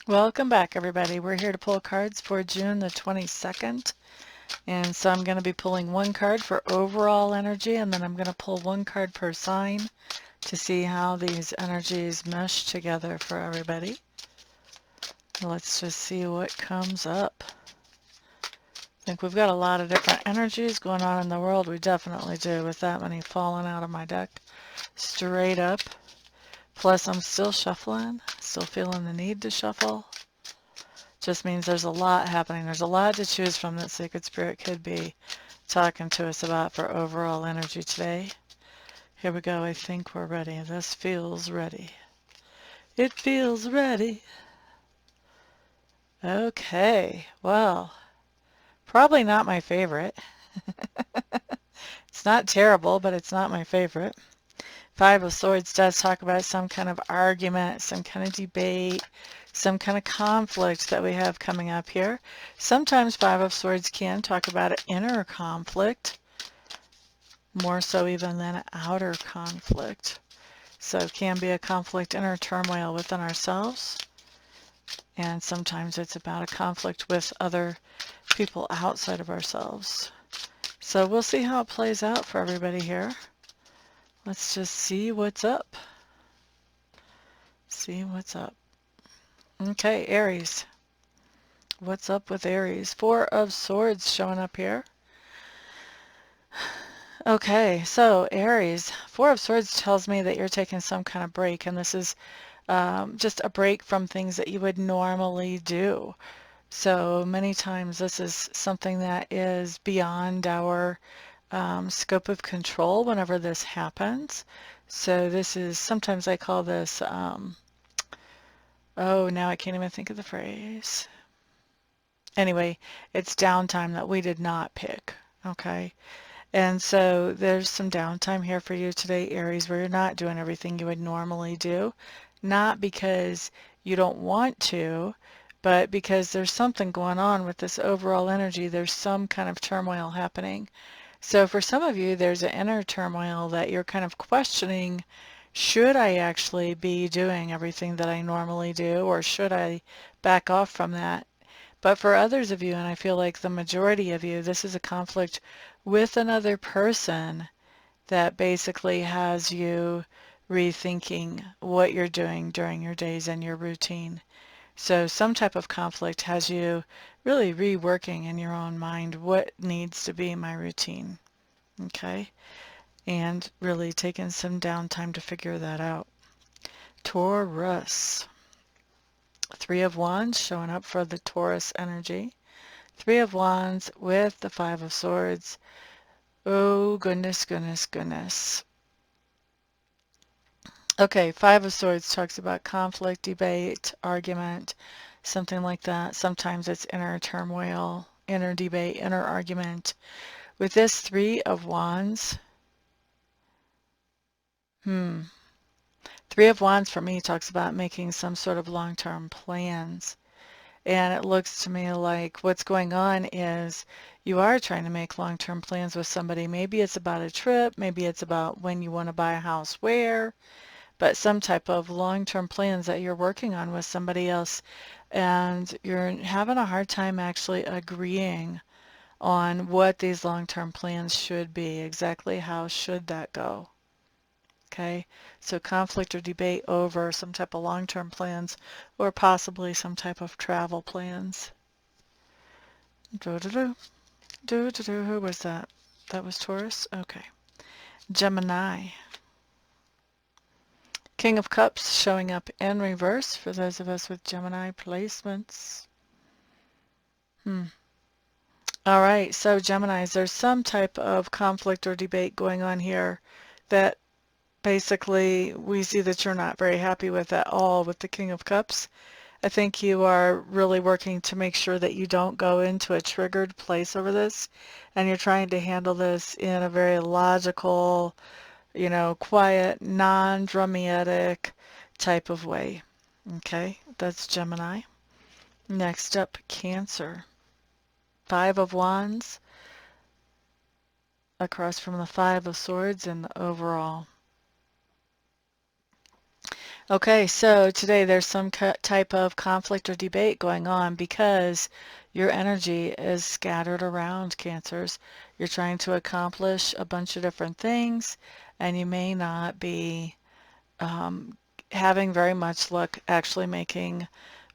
Welcome back, everybody. We're here to pull cards for June the 22nd. And so I'm going to be pulling one card for overall energy, and then I'm going to pull one card per sign to see how these energies mesh together for everybody. Let's just see what comes up. I think we've got a lot of different energies going on in the world. We definitely do, with that many falling out of my deck straight up. Plus, I'm still shuffling, still feeling the need to shuffle. Just means there's a lot happening. There's a lot to choose from that Sacred Spirit could be talking to us about for overall energy today. Here we go. I think we're ready. This feels ready. It feels ready. Okay. Well, probably not my favorite. It's not terrible, but it's not my favorite. Five of Swords does talk about some kind of argument, some kind of debate, some kind of conflict that we have coming up here. Sometimes Five of Swords can talk about an inner conflict, more so even than an outer conflict. So it can be a conflict, inner turmoil within ourselves, and sometimes it's about a conflict with other people outside of ourselves. So we'll see how it plays out for everybody here. Let's just see what's up. See what's up. Okay, Aries. What's up with Aries? Four of Swords showing up here. Okay, so Aries, Four of Swords tells me that you're taking some kind of break, and this is just a break from things that you would normally do. So many times this is something that is beyond our scope of control whenever this happens. So this is, sometimes I call this, oh, now I can't even think of the phrase. Anyway, it's downtime that we did not pick, okay? And so there's some downtime here for you today, Aries, where you're not doing everything you would normally do. Not because you don't want to, but because there's something going on with this overall energy. There's some kind of turmoil happening. So for some of you, there's an inner turmoil that you're kind of questioning, should I actually be doing everything that I normally do, or should I back off from that? But for others of you, and I feel like the majority of you, this is a conflict with another person that basically has you rethinking what you're doing during your days and your routine. So some type of conflict has you really reworking in your own mind what needs to be my routine, okay? And really taking some downtime to figure that out. Taurus. Three of Wands showing up for the Taurus energy. Three of Wands with the Five of Swords. Oh, goodness, goodness, goodness. Okay, Five of Swords talks about conflict, debate, argument, something like that. Sometimes it's inner turmoil, inner debate, inner argument. With this Three of Wands, Three of Wands for me talks about making some sort of long-term plans. And it looks to me like what's going on is you are trying to make long-term plans with somebody. Maybe it's about a trip, maybe it's about when you want to buy a house where, but some type of long-term plans that you're working on with somebody else, and you're having a hard time actually agreeing on what these long-term plans should be. Exactly how should that go? Okay, so conflict or debate over some type of long-term plans or possibly some type of travel plans. Do-do-do. Do-do-do. Who was that? That was Taurus? Okay. Gemini. King of Cups showing up in reverse for those of us with Gemini placements. All right, so Geminis, there's some type of conflict or debate going on here that basically we see that you're not very happy with at all with the King of Cups. I think you are really working to make sure that you don't go into a triggered place over this, and you're trying to handle this in a very logical, quiet, non-dramatic type of way. Okay, that's Gemini. Next up, Cancer. Five of Wands across from the Five of Swords in the overall. Okay, so today there's some type of conflict or debate going on because your energy is scattered around, Cancers. You're trying to accomplish a bunch of different things, and you may not be um, having very much luck actually making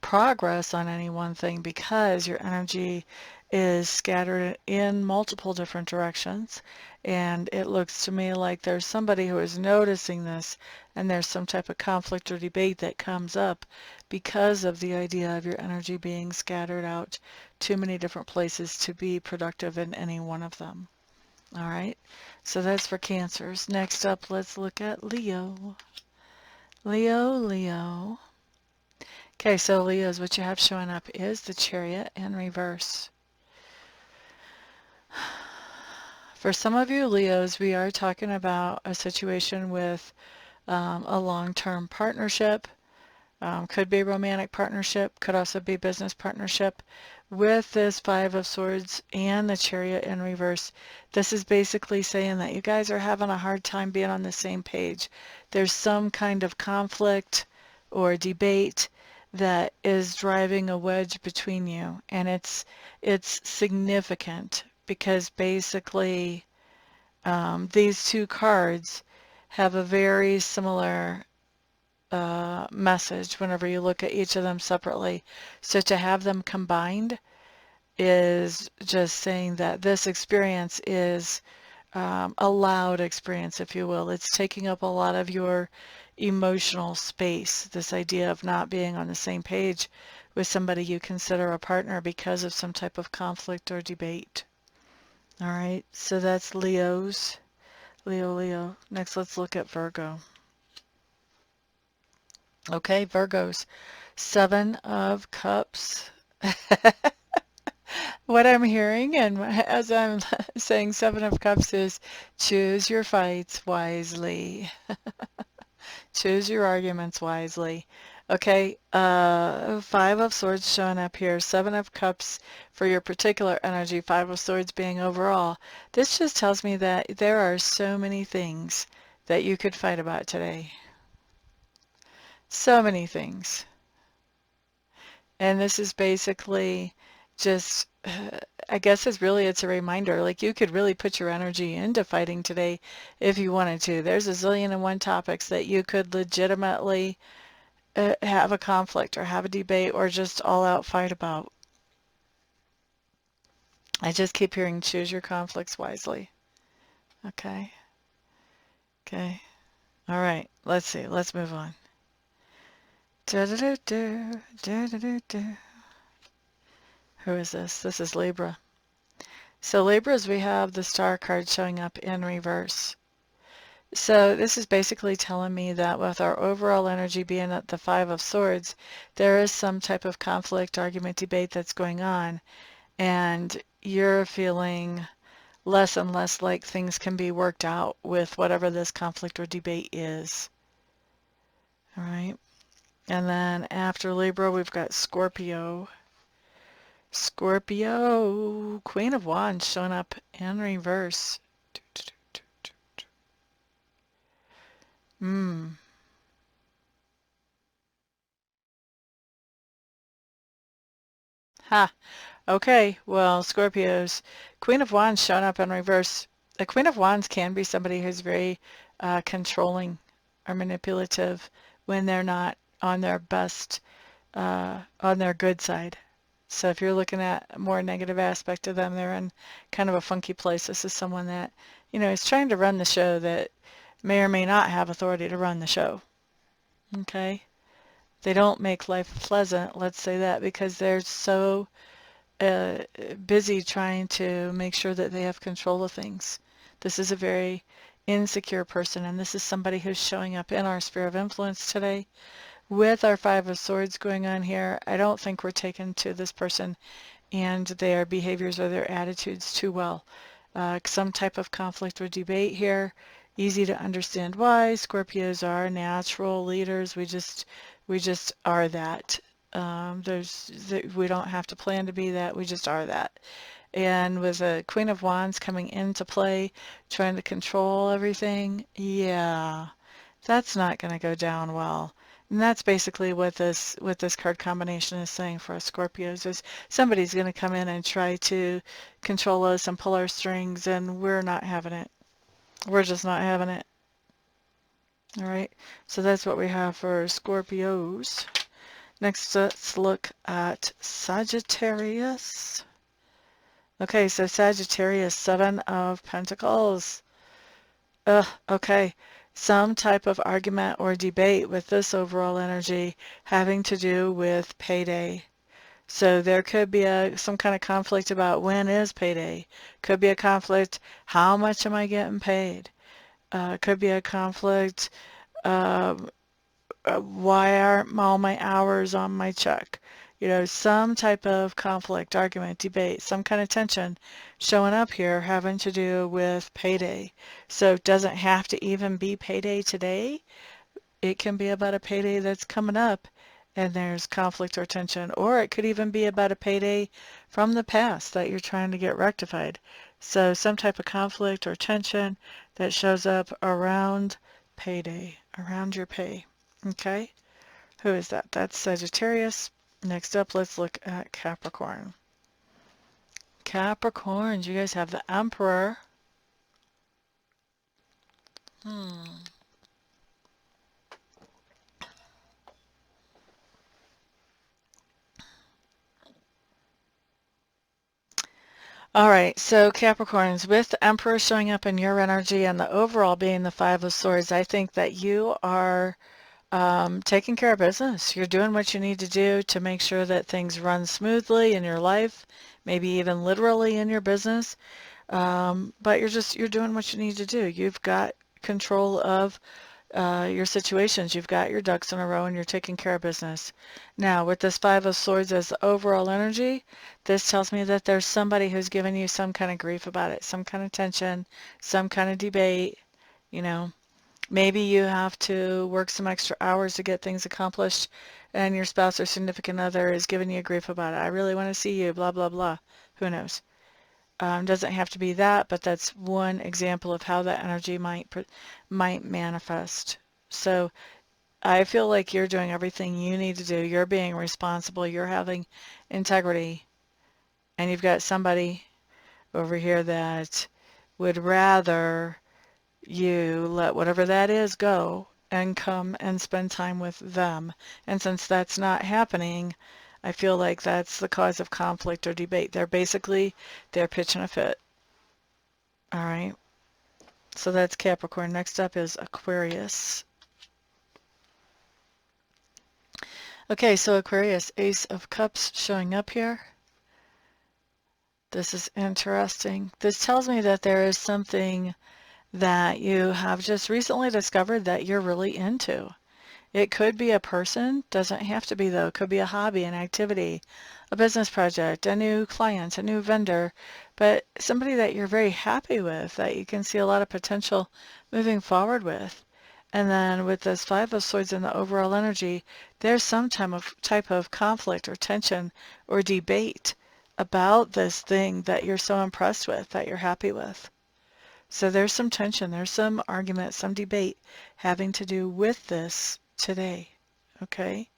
progress on any one thing because your energy is scattered in multiple different directions. And it looks to me like there's somebody who is noticing this, and there's some type of conflict or debate that comes up because of the idea of your energy being scattered out too many different places to be productive in any one of them. All right, so that's for Cancers. Next up, let's look at Leo. Leo. Okay, so Leos, what you have showing up is the Chariot in reverse. For some of you Leos, we are talking about a situation with a long-term partnership. Could be romantic partnership, could also be business partnership. With this Five of Swords and the Chariot in reverse, this is basically saying that you guys are having a hard time being on the same page. There's some kind of conflict or debate that is driving a wedge between you, and it's significant because basically these two cards have a very similar message whenever you look at each of them separately. So to have them combined is just saying that this experience is a loud experience, if you will. It's taking up a lot of your emotional space, this idea of not being on the same page with somebody you consider a partner because of some type of conflict or debate. All right, so that's Leo's. Leo. Next, let's look at Virgo. Okay, Virgos. Seven of Cups. What I'm hearing, and as I'm saying Seven of Cups, is choose your fights wisely. Choose your arguments wisely. Okay, Five of Swords showing up here. Seven of Cups for your particular energy. Five of Swords being overall. This just tells me that there are so many things that you could fight about today. So many things. And this is basically just, I guess it's a reminder, like you could really put your energy into fighting today if you wanted to. There's a zillion and one topics that you could legitimately have a conflict or have a debate or just all out fight about. I just keep hearing choose your conflicts wisely. Okay. Okay. All right. Let's see. Let's move on. Who is this? This is Libra. So Libras, we have the Star card showing up in reverse. So this is basically telling me that with our overall energy being at the Five of Swords, there is some type of conflict, argument, debate that's going on, and you're feeling less and less like things can be worked out with whatever this conflict or debate is. All right. And then after Libra, we've got Scorpio. Scorpio, Queen of Wands showing up in reverse. Hmm. Ha. Okay, well, Scorpios, Queen of Wands showing up in reverse. The Queen of Wands can be somebody who's very controlling or manipulative when they're not on their best, on their good side. So if you're looking at a more negative aspect of them, they're in kind of a funky place. This is someone that, is trying to run the show that may or may not have authority to run the show. Okay? They don't make life pleasant, let's say that, because they're so uh, busy trying to make sure that they have control of things. This is a very insecure person, and this is somebody who's showing up in our sphere of influence today. With our Five of Swords going on here, I don't think we're taken to this person and their behaviors or their attitudes too well. Some type of conflict or debate here. Easy to understand why. Scorpios are natural leaders. We just are that. We don't have to plan to be that. We just are that. And with a Queen of Wands coming into play, trying to control everything, yeah, that's not going to go down well. And that's basically what this card combination is saying for us Scorpios is somebody's going to come in and try to control us and pull our strings, and we're not having it. We're just not having it. All right. So that's what we have for Scorpios. Next, let's look at Sagittarius. Okay, so Sagittarius, Seven of Pentacles. Okay. Some type of argument or debate with this overall energy having to do with payday. So there could be some kind of conflict about when is payday. Could be a conflict, how much am I getting paid? Could be a conflict, why aren't all my hours on my check? You know, some type of conflict, argument, debate, some kind of tension showing up here having to do with payday. So it doesn't have to even be payday today. It can be about a payday that's coming up and there's conflict or tension, or it could even be about a payday from the past that you're trying to get rectified. So some type of conflict or tension that shows up around payday, around your pay. Okay, who is that? That's Sagittarius. Next up, let's look at Capricorn. Capricorns, you guys have the Emperor. All right, so Capricorns, with the Emperor showing up in your energy and the overall being the Five of Swords, I think that you are taking care of business. You're doing what you need to do to make sure that things run smoothly in your life, maybe even literally in your business. But you're doing what you need to do. You've got control of your situations. You've got your ducks in a row and you're taking care of business. Now, with this Five of Swords as the overall energy, this tells me that there's somebody who's giving you some kind of grief about it, some kind of tension, some kind of debate, you know. Maybe you have to work some extra hours to get things accomplished and your spouse or significant other is giving you grief about it. I really want to see you, blah, blah, blah. Who knows? Doesn't have to be that, but that's one example of how that energy might manifest. So I feel like you're doing everything you need to do. You're being responsible. You're having integrity. And you've got somebody over here that would rather you let whatever that is go and come and spend time with them. And since that's not happening, I feel like that's the cause of conflict or debate. They're pitching a fit. All right. So that's Capricorn. Next up is Aquarius. Okay, so Aquarius, Ace of Cups showing up here. This is interesting. This tells me that there is something that you have just recently discovered that you're really into. It could be a person, doesn't have to be though. It could be a hobby, an activity, a business project, a new client, a new vendor, but somebody that you're very happy with, that you can see a lot of potential moving forward with. And then with this Five of Swords in the overall energy, there's some type of conflict or tension or debate about this thing that you're so impressed with, that you're happy with. So there's some tension, there's some argument, some debate having to do with this today. Okay,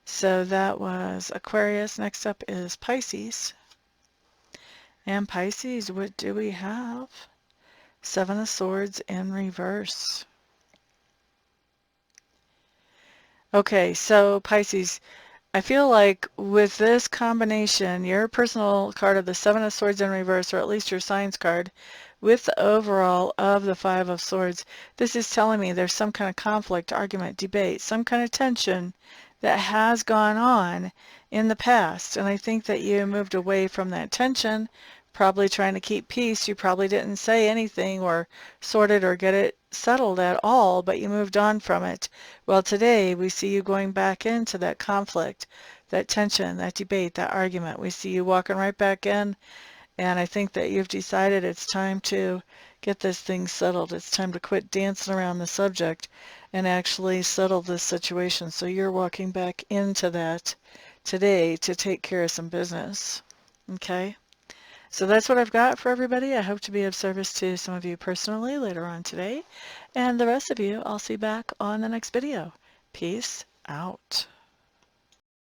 so that was Aquarius. Next up is Pisces. And Pisces, what do we have? Seven of Swords in reverse. Okay, so Pisces, I feel like with this combination, your personal card of the Seven of Swords in reverse, or at least your signs card, with the overall of the Five of Swords, this is telling me there's some kind of conflict, argument, debate, some kind of tension that has gone on in the past. And I think that you moved away from that tension, probably trying to keep peace. You probably didn't say anything or sort it or get it settled at all, but you moved on from it. Well, today we see you going back into that conflict, that tension, that debate, that argument. We see you walking right back in, and I think that you've decided it's time to get this thing settled. It's time to quit dancing around the subject and actually settle this situation. So you're walking back into that today to take care of some business. Okay? So that's what I've got for everybody. I hope to be of service to some of you personally later on today. And the rest of you, I'll see back on the next video. Peace out.